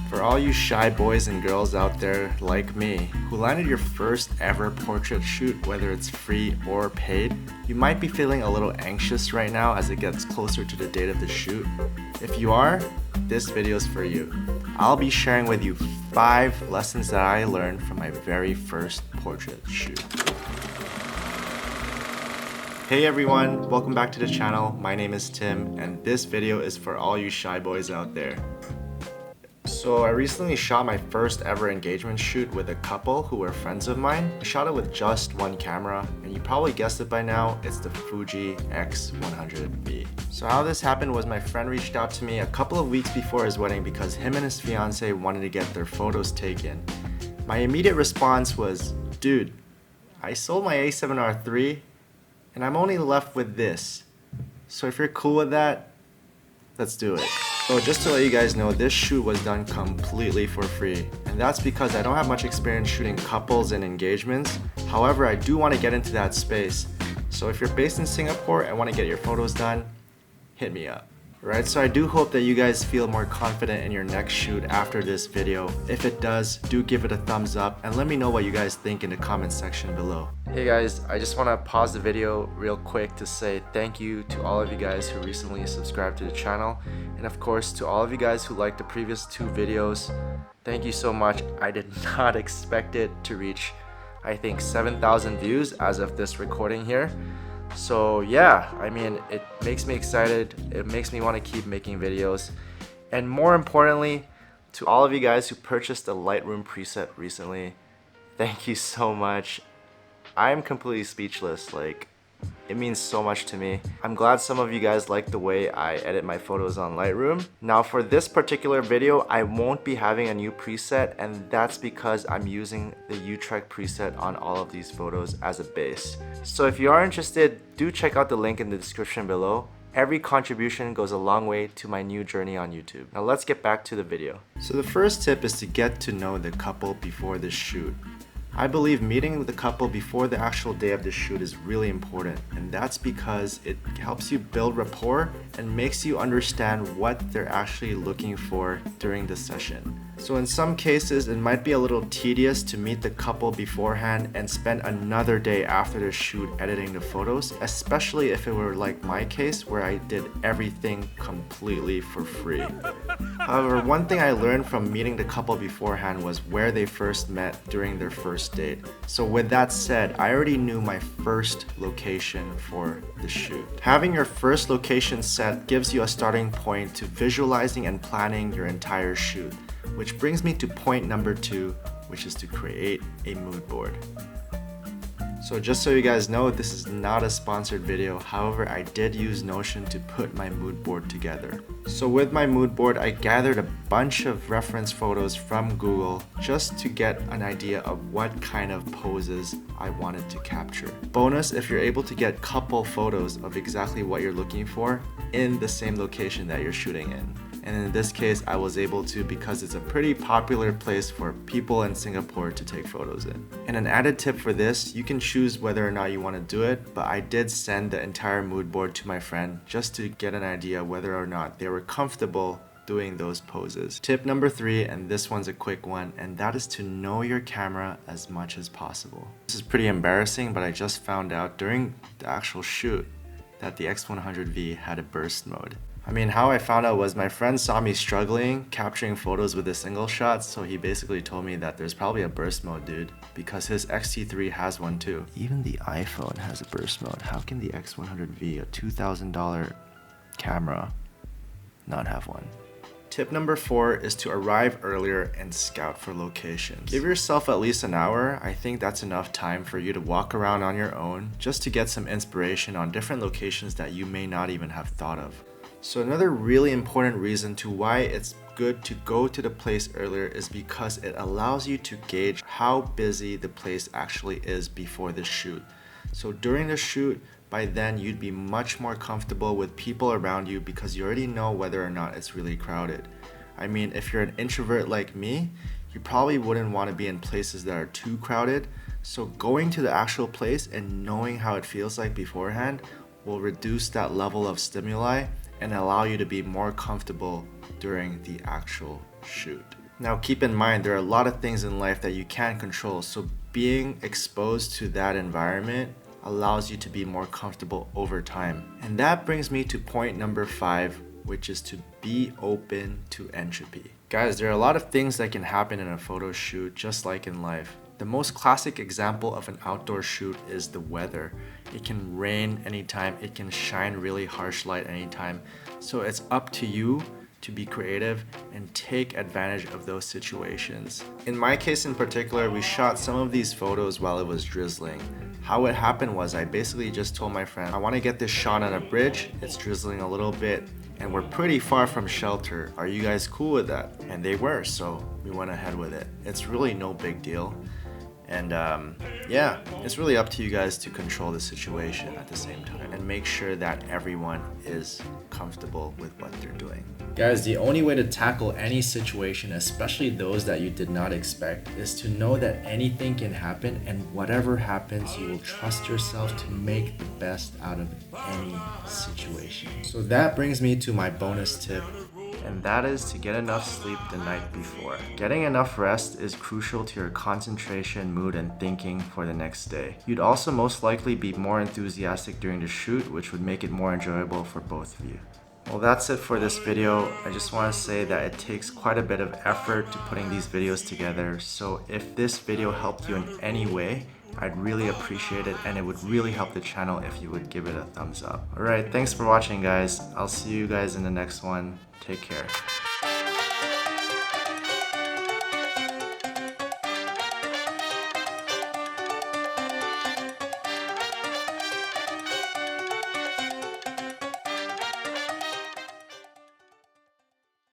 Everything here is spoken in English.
For all you shy boys and girls out there like me, who landed your first ever portrait shoot, whether it's free or paid, you might be feeling a little anxious right now as it gets closer to the date of the shoot. If you are, this video is for you. I'll be sharing with you 5 lessons that I learned from my very first portrait shoot. Hey everyone, welcome back to the channel. My name is Tim, and this video is for all you shy boys out there. So I recently shot my first ever engagement shoot with a couple who were friends of mine. I shot it with just one camera, and you probably guessed it by now, it's the Fuji X100V. So how this happened was my friend reached out to me a couple of weeks before his wedding because him and his fiance wanted to get their photos taken. My immediate response was, dude, I sold my A7R III and I'm only left with this. So if you're cool with that, let's do it. So just to let you guys know, this shoot was done completely for free. And that's because I don't have much experience shooting couples and engagements. However, I do want to get into that space. So if you're based in Singapore and want to get your photos done, hit me up. Right, so I do hope that you guys feel more confident in your next shoot after this video. If it does, do give it a thumbs up and let me know what you guys think in the comment section below. Hey guys, I just want to pause the video real quick to say thank you to all of you guys who recently subscribed to the channel, and of course to all of you guys who liked the previous 2 videos. Thank you so much. I did not expect it to reach, I think, 7,000 views as of this recording here. So yeah, I mean, it makes me excited, it makes me want to keep making videos, and more importantly, to all of you guys who purchased a Lightroom preset recently, thank you so much. I am completely speechless, like, it means so much to me. I'm glad some of you guys like the way I edit my photos on Lightroom. Now for this particular video, I won't be having a new preset, and that's because I'm using the Utrecht preset on all of these photos as a base. So if you are interested, do check out the link in the description below. Every contribution goes a long way to my new journey on YouTube. Now let's get back to the video. So the first tip is to get to know the couple before the shoot. I believe meeting with the couple before the actual day of the shoot is really important, and that's because it helps you build rapport and makes you understand what they're actually looking for during the session. So in some cases, it might be a little tedious to meet the couple beforehand and spend another day after the shoot editing the photos, especially if it were like my case where I did everything completely for free. However, one thing I learned from meeting the couple beforehand was where they first met during their first date. So with that said, I already knew my first location for the shoot. Having your first location set gives you a starting point to visualizing and planning your entire shoot. Which brings me to point number 2, which is to create a mood board. So just so you guys know, this is not a sponsored video. However, I did use Notion to put my mood board together. So with my mood board, I gathered a bunch of reference photos from Google just to get an idea of what kind of poses I wanted to capture. Bonus, if you're able to get couple photos of exactly what you're looking for in the same location that you're shooting in. And in this case, I was able to because it's a pretty popular place for people in Singapore to take photos in. And an added tip for this, you can choose whether or not you want to do it, but I did send the entire mood board to my friend just to get an idea whether or not they were comfortable doing those poses. Tip number 3, and this one's a quick one, and that is to know your camera as much as possible. This is pretty embarrassing, but I just found out during the actual shoot that the X100V had a burst mode. I mean, how I found out was my friend saw me struggling capturing photos with a single shot, so he basically told me that there's probably a burst mode, dude, because his X-T3 has one too. Even the iPhone has a burst mode. How can the X100V, a $2,000 camera, not have one? Tip number 4 is to arrive earlier and scout for locations. Give yourself at least an hour. I think that's enough time for you to walk around on your own just to get some inspiration on different locations that you may not even have thought of. So another really important reason to why it's good to go to the place earlier is because it allows you to gauge how busy the place actually is before the shoot. So during the shoot, by then you'd be much more comfortable with people around you because you already know whether or not it's really crowded. I mean, if you're an introvert like me, you probably wouldn't want to be in places that are too crowded. So going to the actual place and knowing how it feels like beforehand will reduce that level of stimuli and allow you to be more comfortable during the actual shoot. Now keep in mind, there are a lot of things in life that you can't control, so being exposed to that environment allows you to be more comfortable over time. And that brings me to point number 5, which is to be open to entropy. Guys, there are a lot of things that can happen in a photo shoot, just like in life. The most classic example of an outdoor shoot is the weather. It can rain anytime, it can shine really harsh light anytime. So it's up to you to be creative and take advantage of those situations. In my case in particular, we shot some of these photos while it was drizzling. How it happened was I basically just told my friend, I want to get this shot on a bridge, it's drizzling a little bit, and we're pretty far from shelter. Are you guys cool with that? And they were, so we went ahead with it. It's really no big deal. And yeah, it's really up to you guys to control the situation at the same time and make sure that everyone is comfortable with what they're doing. Guys, the only way to tackle any situation, especially those that you did not expect, is to know that anything can happen, and whatever happens, you will trust yourself to make the best out of any situation. So that brings me to my bonus tip, and that is to get enough sleep the night before. Getting enough rest is crucial to your concentration, mood, and thinking for the next day. You'd also most likely be more enthusiastic during the shoot, which would make it more enjoyable for both of you. Well, that's it for this video. I just want to say that it takes quite a bit of effort to putting these videos together, so if this video helped you in any way, I'd really appreciate it, and it would really help the channel if you would give it a thumbs up. Alright, thanks for watching guys. I'll see you guys in the next one. Take care.